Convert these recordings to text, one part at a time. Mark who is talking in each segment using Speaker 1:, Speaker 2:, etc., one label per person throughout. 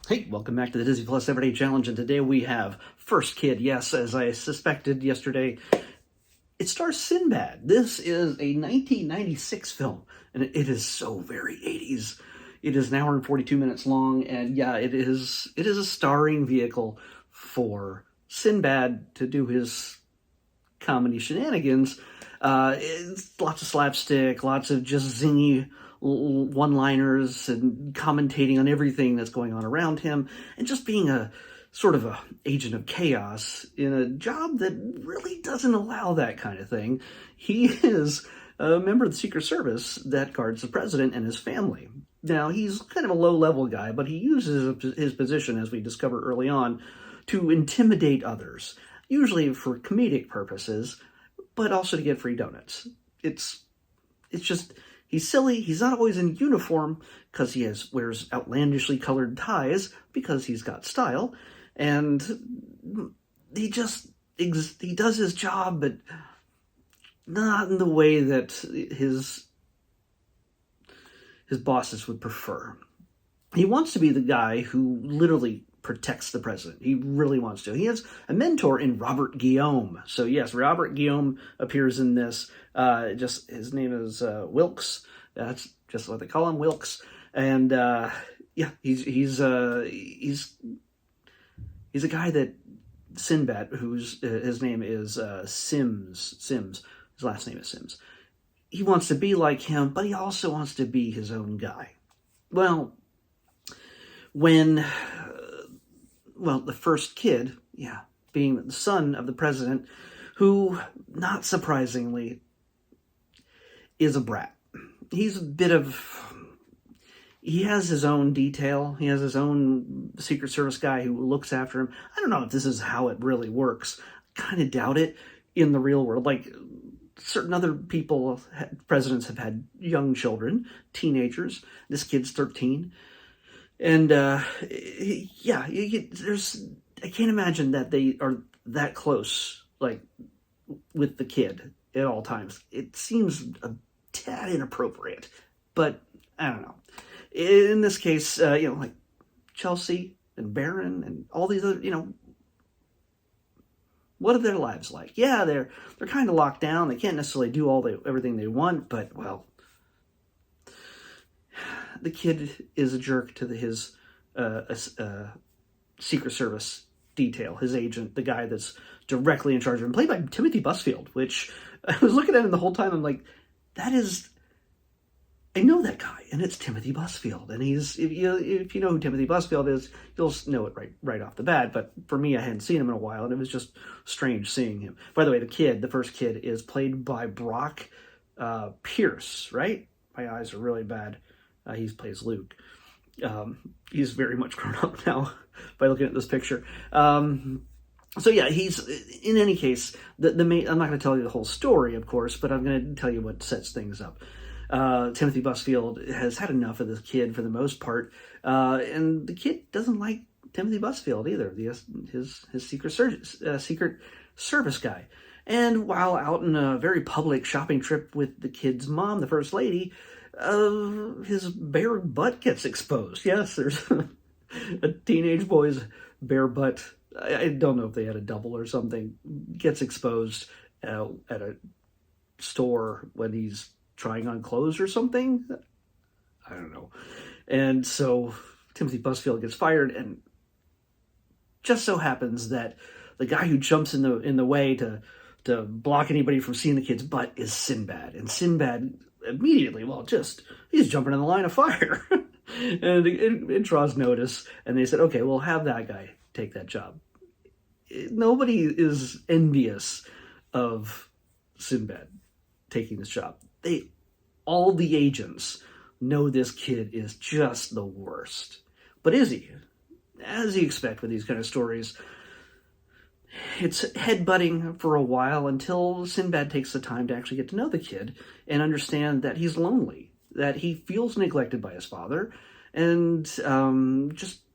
Speaker 1: Hey, welcome back to the Disney Plus Everyday Challenge, and today we have First Kid. Yes, as I suspected yesterday, it stars Sinbad. This is a 1996 film, and it is so very 80s. It is an hour and 42 minutes long, and yeah, it is a starring vehicle for Sinbad to do his comedy shenanigans. It's lots of slapstick, lots of just zingy one-liners and commentating on everything that's going on around him, and just being a sort of a agent of chaos in a job that really doesn't allow that kind of thing. He is a member of the Secret Service that guards the president and his family. Now, he's kind of a low-level guy, but he uses his position, as we discover early on, to intimidate others, usually for comedic purposes, but also to get free donuts. It's just, he's silly. He's not always in uniform because he wears outlandishly colored ties because he's got style, and he does his job, but not in the way that his bosses would prefer. He wants to be the guy who literally protects the president. He really wants to. He has a mentor in Robert Guillaume. So yes, Robert Guillaume appears in this. Just his name is Wilkes. That's just what they call him, Wilkes. And yeah, he's a guy that Sinbad, whose his name is Sims. His last name is Sims. He wants to be like him, but he also wants to be his own guy. Well, the first kid, yeah, being the son of the president, who, not surprisingly, is a brat. He has his own detail. He has his own Secret Service guy who looks after him. I don't know if this is how it really works. I kind of doubt it in the real world. Like, certain other presidents have had young children, teenagers. This kid's 13. And yeah, I can't imagine that they are that close, like, with the kid at all times. It seems a tad inappropriate, but I don't know. In this case, like Chelsea and Barron and all these other, what are their lives like? Yeah, they're kind of locked down. They can't necessarily do everything they want, but, well, the kid is a jerk to his Secret Service detail, his agent, the guy that's directly in charge of him, played by Timothy Busfield, which I was looking at him the whole time. I'm like, I know that guy, and it's Timothy Busfield. And if you know who Timothy Busfield is, you'll know it right off the bat. But for me, I hadn't seen him in a while, and it was just strange seeing him. By the way, the first kid, is played by Brock Pierce, right? My eyes are really bad. He plays Luke. He's very much grown up now by looking at this picture. So yeah, in any case, the main, I'm not going to tell you the whole story, of course, but I'm going to tell you what sets things up. Timothy Busfield has had enough of this kid for the most part, and the kid doesn't like Timothy Busfield either, his Secret Service guy. And while out on a very public shopping trip with the kid's mom, the First Lady, his bare butt gets exposed. Yes, there's a teenage boy's bare butt. I don't know if they had a double or something. Gets exposed at a store when he's trying on clothes or something. I don't know. And so Timothy Busfield gets fired, and just so happens that the guy who jumps in the way to block anybody from seeing the kid's butt is Sinbad. And Sinbad immediately, he's jumping in the line of fire. And it draws notice, and they said, okay, we'll have that guy take that job. Nobody is envious of Sinbad taking this job. All the agents know this kid is just the worst. But is he? As you expect with these kind of stories, it's headbutting for a while until Sinbad takes the time to actually get to know the kid and understand that he's lonely, that he feels neglected by his father, and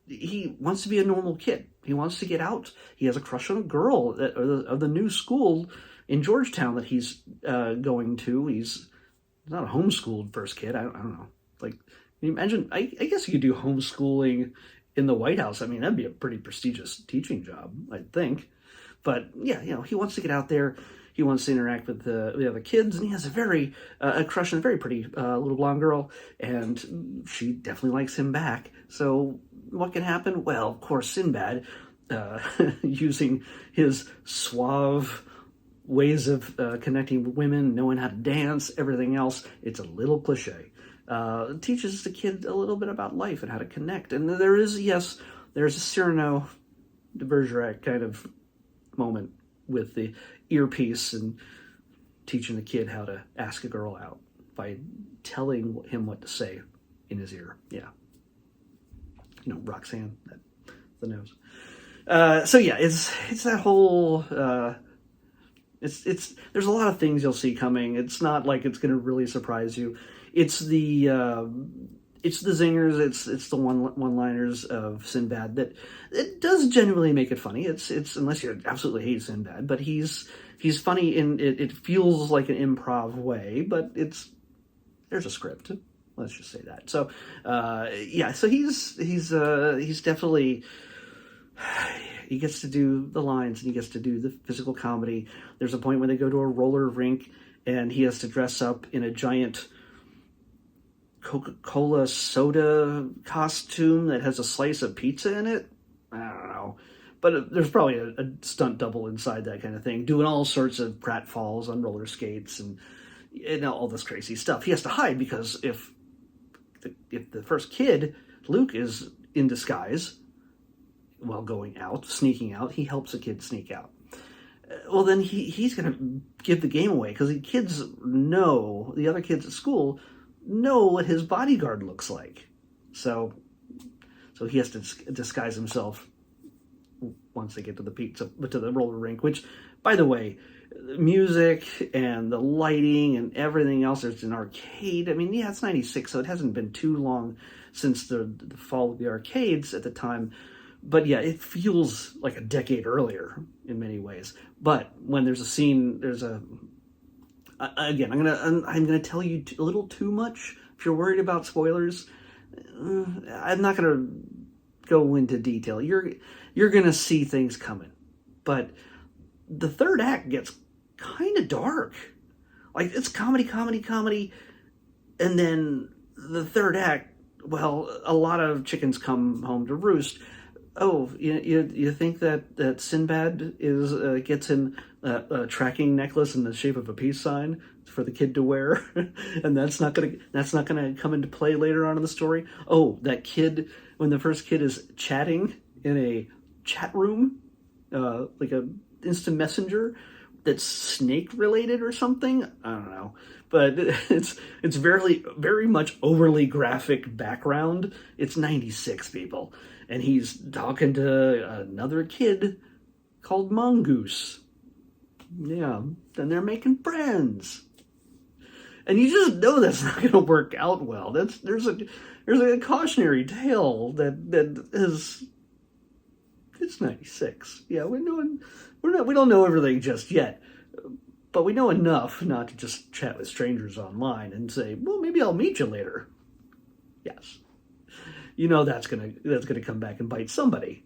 Speaker 1: he wants to be a normal kid. He wants to get out. He has a crush on a girl of the new school in Georgetown that he's going to. He's not a homeschooled first kid. I don't know. Like, can you imagine? I guess you could do homeschooling in the White House. I mean, that'd be a pretty prestigious teaching job, I think. But yeah, he wants to get out there. He wants to interact with the other kids, and he has a crush on a very pretty little blonde girl, and she definitely likes him back. So what can happen? Well, of course, Sinbad, using his suave ways of connecting with women, knowing how to dance, everything else, it's a little cliche. Teaches the kid a little bit about life and how to connect. And there's a Cyrano de Bergerac kind of moment with the earpiece and teaching the kid how to ask a girl out by telling him what to say in his ear. Yeah. Roxanne, the nose. So yeah, it's that whole, there's a lot of things you'll see coming. It's not like it's going to really surprise you. It's the zingers, it's the one-liners of Sinbad that it does genuinely make it funny. It's unless you absolutely hate Sinbad, but he's funny in it. It feels like an improv way, but there's a script. Let's just say that. So so he's definitely, he gets to do the lines and he gets to do the physical comedy. There's a point when they go to a roller rink and he has to dress up in a giant Coca-Cola soda costume that has a slice of pizza in it. I don't know. But there's probably a stunt double inside that kind of thing, doing all sorts of pratfalls on roller skates and all this crazy stuff. He has to hide because if the first kid, Luke, is in disguise while going out, sneaking out, he helps a kid sneak out. Well, then he's going to give the game away because the other kids at school know what his bodyguard looks like. So he has to disguise himself once they get to the roller rink, which, by the way, music and the lighting and everything else, there's an arcade. I mean, yeah, it's 96, so it hasn't been too long since the fall of the arcades at the time. But yeah, it feels like a decade earlier in many ways. But when there's a scene, again, I'm gonna tell you a little too much. If you're worried about spoilers, I'm not gonna go into detail. You're gonna see things coming, but the third act gets kind of dark. Like, it's comedy, and then the third act, well, a lot of chickens come home to roost. Oh, you think that Sinbad gets him a tracking necklace in the shape of a peace sign for the kid to wear, and that's not gonna come into play later on in the story? Oh, that kid, when the first kid is chatting in a chat room, like a instant messenger that's snake related or something. I don't know, but it's very, very much overly graphic background. It's 96, people. And he's talking to another kid called Mongoose. Yeah, and they're making friends. And you just know that's not going to work out well. There's a cautionary tale that is. It's 96. Yeah, we don't know everything just yet, but we know enough not to just chat with strangers online and say, well, maybe I'll meet you later. Yes. That's gonna come back and bite somebody.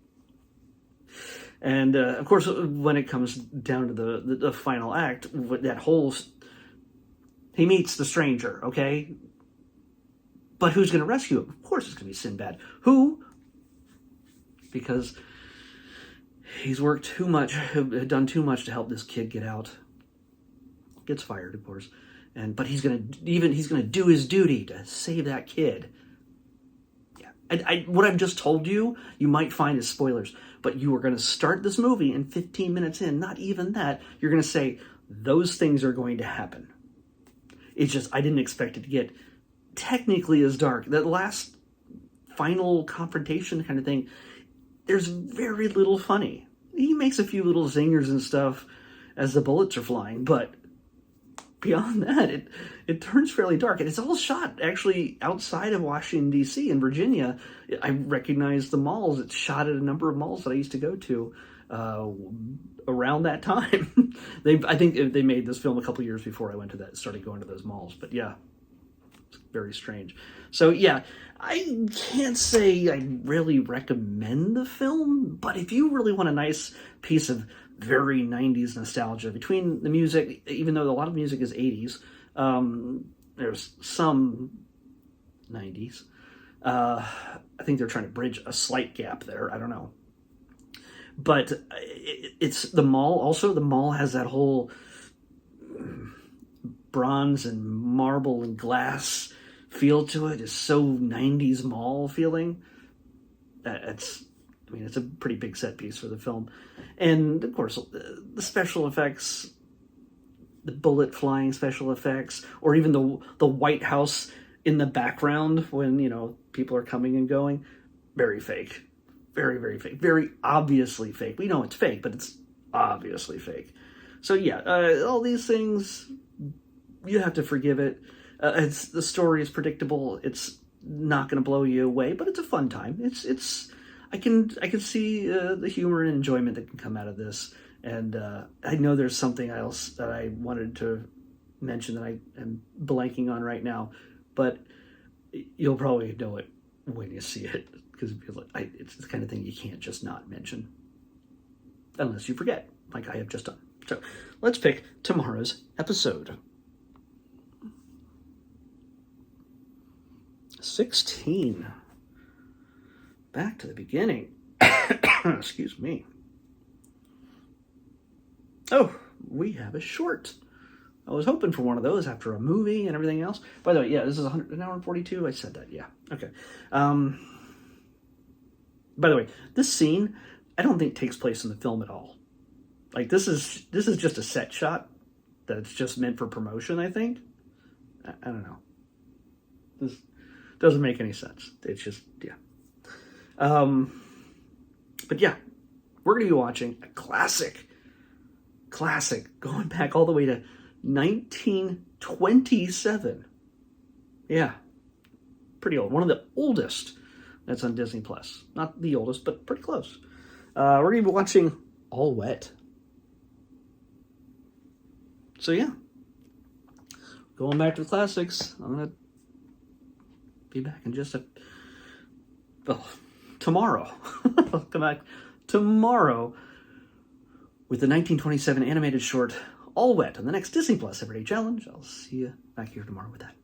Speaker 1: And of course, when it comes down to the final act, he meets the stranger, okay? But who's gonna rescue him? Of course, it's gonna be Sinbad. Who? Because he's worked too much, done too much to help this kid get out. Gets fired, of course, but he's gonna do his duty to save that kid. What I've just told you, you might find as spoilers, but you are going to start this movie and 15 minutes in, not even that, you're going to say, those things are going to happen. It's just, I didn't expect it to get technically as dark. That last final confrontation kind of thing, there's very little funny. He makes a few little zingers and stuff as the bullets are flying, but beyond that, it turns fairly dark. And it's all shot, actually, outside of Washington, D.C. in Virginia. I recognize the malls. It's shot at a number of malls that I used to go to around that time. I think they made this film a couple years before I started going to those malls. But yeah. It's very strange. So yeah, I can't say I really recommend the film, but if you really want a nice piece of very 90s nostalgia between the music, even though a lot of music is 80s, there's some 90s. I think they're trying to bridge a slight gap there. I don't know. But it's the mall. Also, the mall has that whole bronze and marble and glass feel to it. It's so 90s mall feeling. It's a pretty big set piece for the film. And, of course, the special effects, the bullet flying special effects, or even the White House in the background when, people are coming and going, very fake. Very, very fake. Very obviously fake. We know it's fake, but it's obviously fake. So, yeah, all these things, you have to forgive it. The story is predictable. It's not going to blow you away, but it's a fun time. I can see the humor and enjoyment that can come out of this. And I know there's something else that I wanted to mention that I am blanking on right now, but you'll probably know it when you see it, because it's the kind of thing you can't just not mention unless you forget, like I have just done. So let's pick tomorrow's episode. 16. Back to the beginning. Excuse me. Oh, we have a short. I was hoping for one of those after a movie and everything else. By the way, yeah, this is an hour and 42. I said that, yeah. Okay. By the way, this scene, I don't think takes place in the film at all. Like, this is just a set shot that's just meant for promotion, I think. I don't know. This doesn't make any sense. It's just, yeah. But yeah, we're going to be watching a classic, going back all the way to 1927. Yeah, pretty old. One of the oldest that's on Disney Plus. Not the oldest, but pretty close. We're going to be watching All Wet. So yeah, going back to the classics. I'm going to be back in just tomorrow. I'll come back tomorrow with the 1927 animated short All Wet on the next Disney Plus Everyday Challenge. I'll see you back here tomorrow with that.